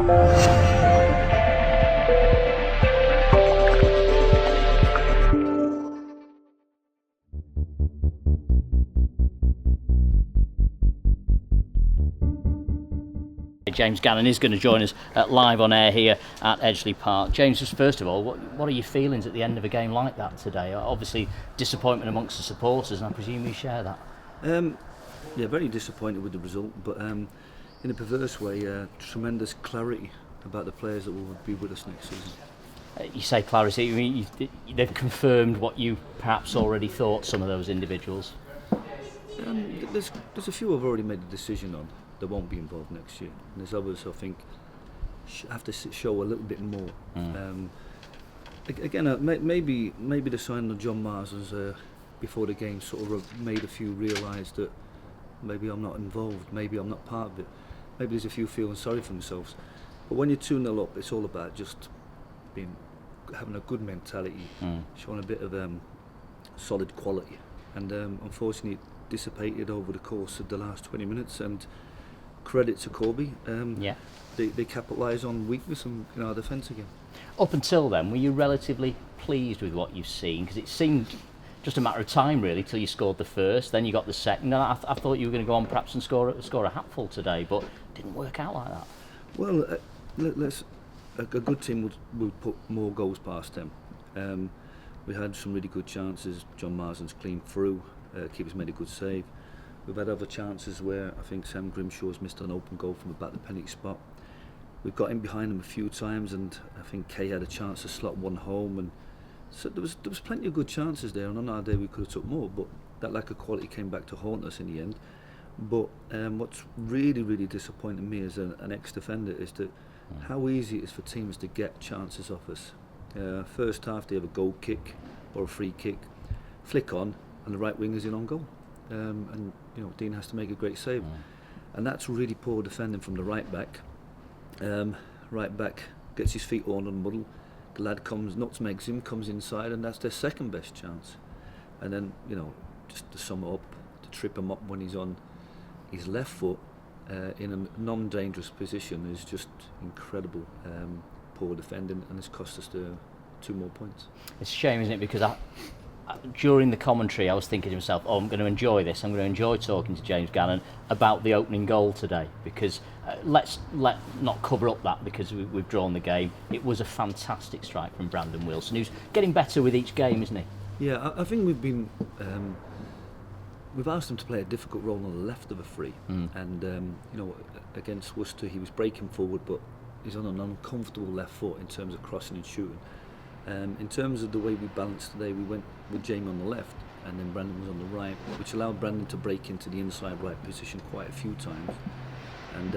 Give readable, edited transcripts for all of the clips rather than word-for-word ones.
James Gannon is going to join us live on air here at Edgeley Park. James, just first of all, what are your feelings at the end of a game like that today? Obviously, disappointment amongst the supporters, and I presume you share that. Yeah, very disappointed with the result, but in a perverse way, tremendous clarity about the players that will be with us next season. You say clarity, I mean, they've confirmed what you perhaps already thought, some of those individuals. There's a few I've already made a decision on that won't be involved next year, and there's others I think have to show a little bit more. Again, maybe the signing of Jon Keighren before the game sort of made a few realise that maybe I'm not involved, maybe I'm not part of it, maybe there's a few feeling sorry for themselves. But when you're 2-0 up, it's all about just having a good mentality, showing a bit of solid quality, and unfortunately it dissipated over the course of the last 20 minutes, and credit to Corby, they capitalised on weakness in our defence again. Up until then, were you relatively pleased with what you've seen? Because it seemed just a matter of time really till you scored the first, then you got the second, and I thought you were going to go on perhaps and score a hatful today, but it didn't work out like that. Well, a good team would put more goals past them. We had some really good chances. Jon Keighren's clean through, keeper's made a good save. We've had other chances where I think Sam Grimshaw's missed an open goal from about the penalty spot. We've got in behind him a few times, and I think Kay had a chance to slot one home, and so there was plenty of good chances there, and on our day we could have took more, but that lack of quality came back to haunt us in the end. But what's really disappointing me as an ex-defender is that how easy it is for teams to get chances off us. First half they have a goal kick or a free kick, flick on, and the right winger's in on goal. And Dean has to make a great save, and that's really poor defending from the right back. Right back gets his feet on the muddle. The lad nutmegs him, comes inside, and that's their second best chance. And then just to sum it up, to trip him up when he's on his left foot in a non-dangerous position is just incredible poor defending, and it's cost us 2 more points. It's a shame, isn't it? Because during the commentary I was thinking to myself, I'm going to enjoy this, I'm going to enjoy talking to James Gannon about the opening goal today, because let's not cover up that because we've drawn the game. It was a fantastic strike from Brandon Wilson, who's getting better with each game, isn't he? Yeah, I think we've asked him to play a difficult role on the left of a free, and against Worcester he was breaking forward, but he's on an uncomfortable left foot in terms of crossing and shooting. In terms of the way we balanced today, we went with Jamie on the left and then Brandon was on the right, which allowed Brandon to break into the inside right position quite a few times. And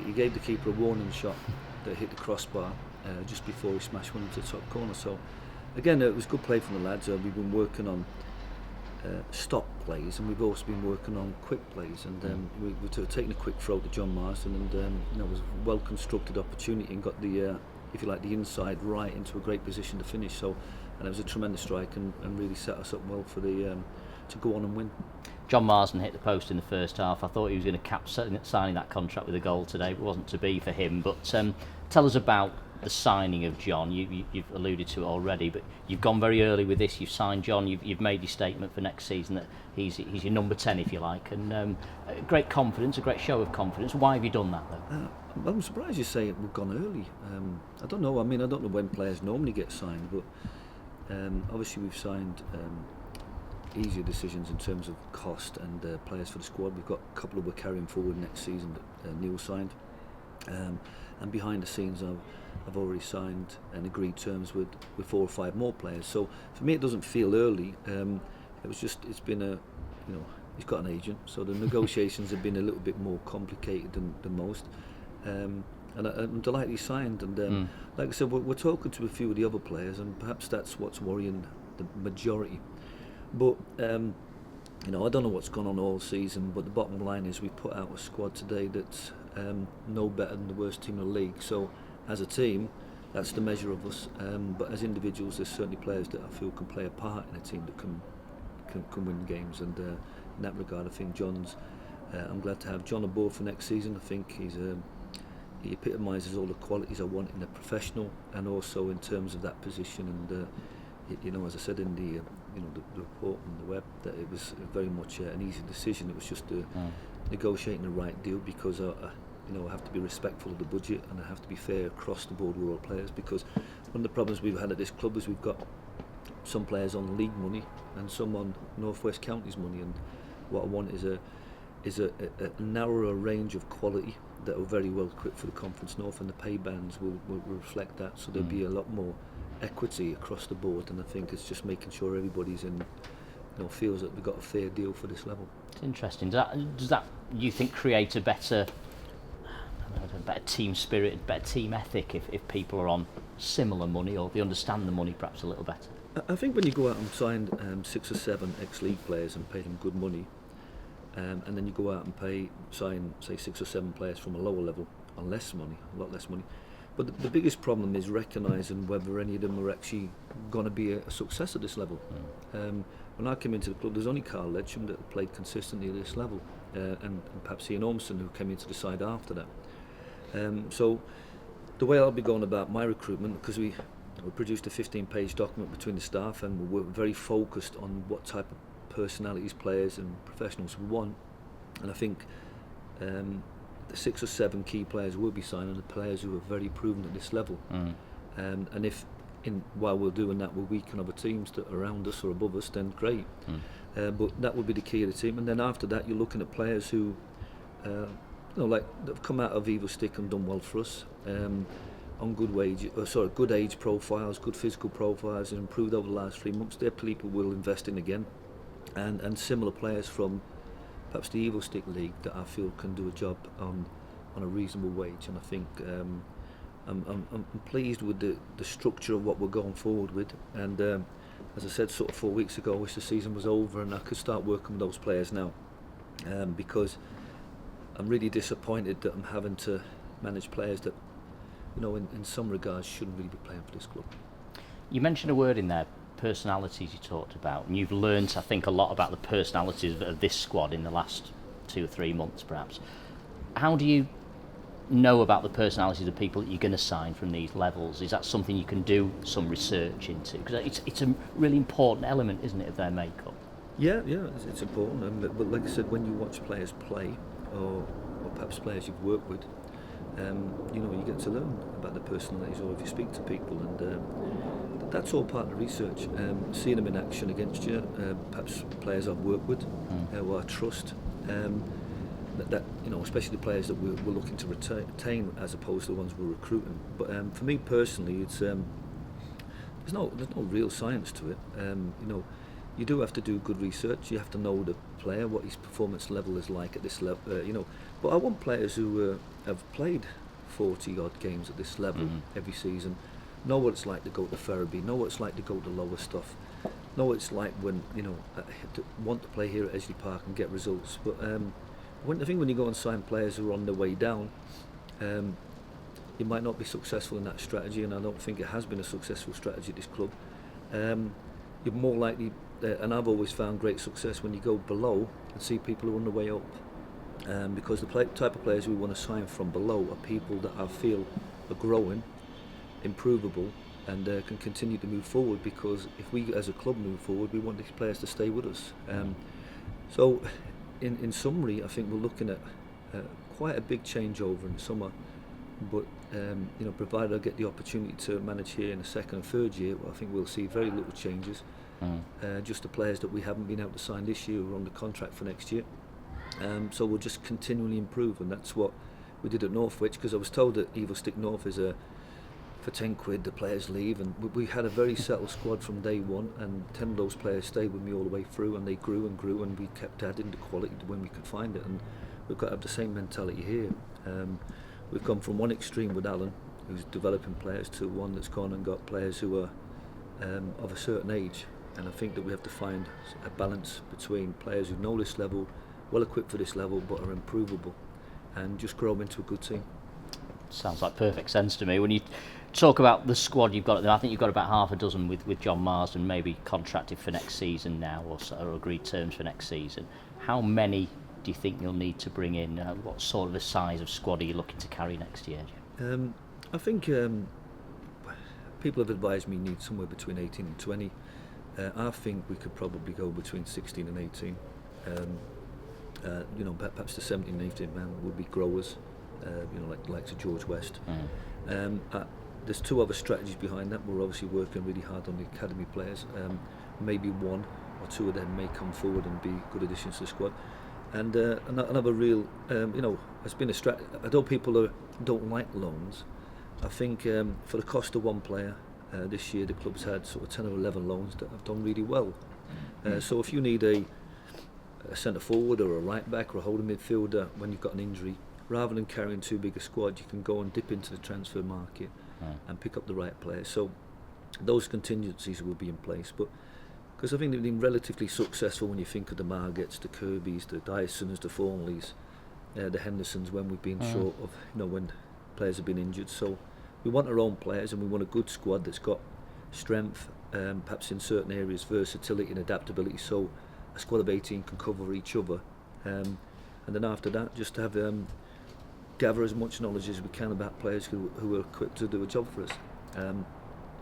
he gave the keeper a warning shot that hit the crossbar just before he smashed one into the top corner. So again, it was good play from the lads. We've been working on stop plays, and we've also been working on quick plays, and we've taken a quick throw to Jon Keighren, and it was a well constructed opportunity, and got the the inside right into a great position to finish. So, and it was a tremendous strike, and really set us up well for the to go on and win. Jon Keighren hit the post in the first half. I thought he was going to cap signing that contract with a goal today. It wasn't to be for him. But tell us about the signing of Jon. You've alluded to it already, but you've gone very early with this. You've signed Jon. You've made your statement for next season that he's your number 10, if you like, and great confidence, a great show of confidence. Why have you done that, though? I'm surprised you say we've gone early. I don't know. I mean, I don't know when players normally get signed, but obviously we've signed easier decisions in terms of cost and players for the squad. We've got a couple we're carrying forward next season that Neil signed, and behind the scenes I've already signed and agreed terms with 4 or 5 more players. So for me, it doesn't feel early. It's been he's got an agent, so the negotiations have been a little bit more complicated than most. And I'm delighted he signed, and like I said, we're talking to a few of the other players, and perhaps that's what's worrying the majority. But I don't know what's gone on all season, but the bottom line is we put out a squad today that's no better than the worst team in the league. So as a team, that's the measure of us. But as individuals, there's certainly players that I feel can play a part in a team that can win games, and in that regard, I think I'm glad to have Jon aboard for next season. I think it epitomises all the qualities I want in a professional, and also in terms of that position. And you know, as I said in the the report on the web, that it was very much an easy decision. It was just negotiating the right deal, because I have to be respectful of the budget, and I have to be fair across the board with all players, because one of the problems we've had at this club is we've got some players on league money and some on North West Counties money, and what I want is a narrower range of quality that are very well equipped for the Conference North, and the pay bands will reflect that, so there'll be a lot more equity across the board, and I think it's just making sure everybody's feels that we've got a fair deal for this level. It's interesting. Does that you think create a better team spirit, better team ethic if people are on similar money, or they understand the money perhaps a little better? I think when you go out and sign 6 or 7 ex-league players and pay them good money, and then you go out and sign say 6 or 7 players from a lower level on less money, a lot less money. But the biggest problem is recognising whether any of them are actually going to be a success at this level. When I came into the club, there's only Carl Ledsham that played consistently at this level, and perhaps Ian Ormston, who came into the side after that. So the way I'll be going about my recruitment, because we produced a 15-page document between the staff, and we're very focused on what type of personalities, players and professionals we want, and I think the 6 or 7 key players we'll be signing are players who are very proven at this level. And if while we're doing that, we're weakening other teams that are around us or above us, then great. But that would be the key of the team. And then after that, you're looking at players who like they've come out of Evil Stick and done well for us, on good age profiles, good physical profiles, and improved over the last 3 months. They're people we'll invest in again, and similar players from perhaps the Evil Stick League that I feel can do a job on a reasonable wage. And I think I'm pleased with the structure of what we're going forward with. And as I said sort of 4 weeks ago, I wish the season was over and I could start working with those players now, because I'm really disappointed that I'm having to manage players that, in some regards shouldn't really be playing for this club. You mentioned a word in there, personalities you talked about, and you've learnt, I think, a lot about the personalities of this squad in the last 2 or 3 months perhaps. How do you know about the personalities of the people that you're going to sign from these levels? Is that something you can do some research into? Because it's a really important element, isn't it, of their makeup? Yeah, it's important. But like I said, when you watch players play, or perhaps players you've worked with, you get to learn about their personalities, or if you speak to people, and that's all part of the research. Seeing them in action against you, perhaps players I've worked with, who I trust, that especially the players that we're looking to retain as opposed to the ones we're recruiting. But for me personally, it's there's no real science to it. You do have to do good research. You have to know the player, what his performance level is like at this level. But I want players who have played 40 odd games at this level every season, know what it's like to go to Ferriby, know what it's like to go to lower stuff, know what it's like when to want to play here at Edgeley Park and get results. But I think when you go and sign players who are on their way down, you might not be successful in that strategy, and I don't think it has been a successful strategy at this club. You're more likely, and I've always found great success when you go below and see people who are on the way up, because the type of players we want to sign from below are people that I feel are growing, improvable, and can continue to move forward, because if we as a club move forward, we want these players to stay with us. So in summary, I think we're looking at quite a big changeover in the summer, but provided I get the opportunity to manage here in the second and third year, I think we'll see very little changes. Just the players that we haven't been able to sign this year are on the contract for next year. So we'll just continually improve, and that's what we did at Northwich, because I was told that Evil Stick North is for 10 quid the players leave, and we had a very settled squad from day one, and 10 of those players stayed with me all the way through, and they grew and grew, and we kept adding the quality when we could find it. And we've got to have the same mentality here. We've gone from one extreme with Alan, who's developing players, to one that's gone and got players who are of a certain age, and I think that we have to find a balance between players who know this level, well equipped for this level, but are improvable, and just grow them into a good team. Sounds like perfect sense to me. When you talk about the squad you've got, I think you've got about half a dozen with Jon Marsden maybe contracted for next season now, or agreed terms for next season. How many do you think you'll need to bring in? What sort of a size of squad are you looking to carry next year? I think people have advised me need somewhere between 18 and 20. I think we could probably go between 16 and 18. Perhaps the 17 and 18 man would be growers, like to George West. There's two other strategies behind that. We're obviously working really hard on the academy players. Maybe one or two of them may come forward and be good additions to the squad. And another real, it's been a strategy. Although people don't like loans, I think for the cost of one player, this year the club's had sort of 10 or 11 loans that have done really well. So if you need a centre forward or a right back or a holding midfielder when you've got an injury, rather than carrying too big a squad, you can go and dip into the transfer market and pick up the right players. So those contingencies will be in place. But because I think they've been relatively successful when you think of the Margets, the Kirbys, the Dysons, the Thornleys, the Hendersons, when we've been short of, when players have been injured. So we want our own players, and we want a good squad that's got strength, perhaps in certain areas versatility and adaptability, so a squad of 18 can cover each other, and then after that just have gather as much knowledge as we can about players who are equipped to do a job for us.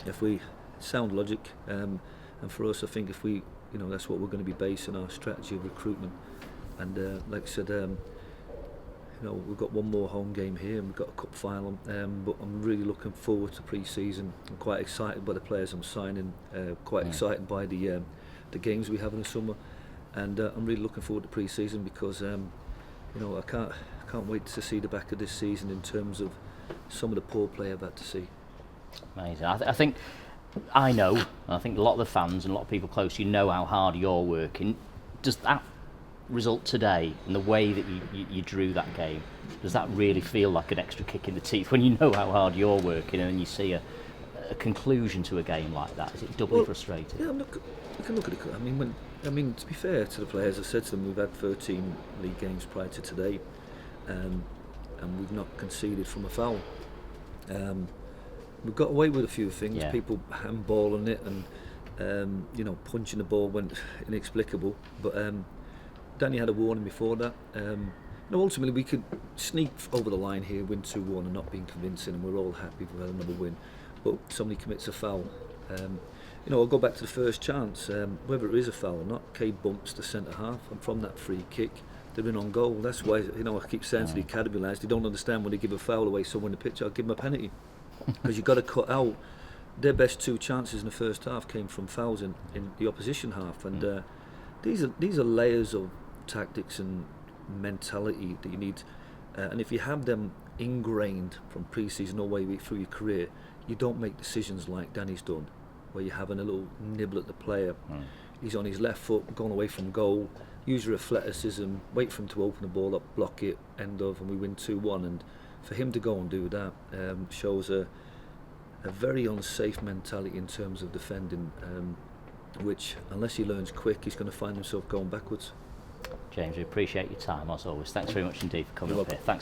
If we sound logic, and for us I think if we, that's what we're going to be basing our strategy of recruitment. And like I said, we've got one more home game here and we've got a cup final, but I'm really looking forward to pre-season. I'm quite excited by the players I'm signing, quite excited by the games we have in the summer, and I'm really looking forward to pre-season because I can't wait to see the back of this season in terms of some of the poor play I've had to see. Amazing. I think I know, I think a lot of the fans and a lot of people close to you know how hard you're working. Does that result today and the way that you drew that game, does that really feel like an extra kick in the teeth when you know how hard you're working and then you see a conclusion to a game like that? Is it doubly frustrating? Yeah, you can look at it. I mean, to be fair to the players, I said to them, we've had 13 league games prior to today, and we've not conceded from a foul. We've got away with a few things, people handballing it and punching the ball went inexplicable, but Danny had a warning before that. Ultimately we could sneak over the line here, win 2-1 and not being convincing, and we're all happy we've had another win. But somebody commits a foul. I'll go back to the first chance, whether it is a foul or not. Kay bumps the centre half, and from that free kick they're in on goal. That's why I keep saying to the academy lads, they don't understand when they give a foul away somewhere in the pitch. I'll give them a penalty because you've got to cut out. Their best two chances in the first half came from fouls in the opposition half, and these are layers of tactics and mentality that you need, and if you have them ingrained from pre-season all the way through your career, you don't make decisions like Danny's done, where you're having a little nibble at the player. He's on his left foot going away from goal, use your athleticism, wait for him to open the ball up, block it, end of, and we win 2-1. And for him to go and do that shows a very unsafe mentality in terms of defending, which unless he learns quick, he's going to find himself going backwards. James, we appreciate your time as always. Thanks very much indeed for coming up here. Thanks.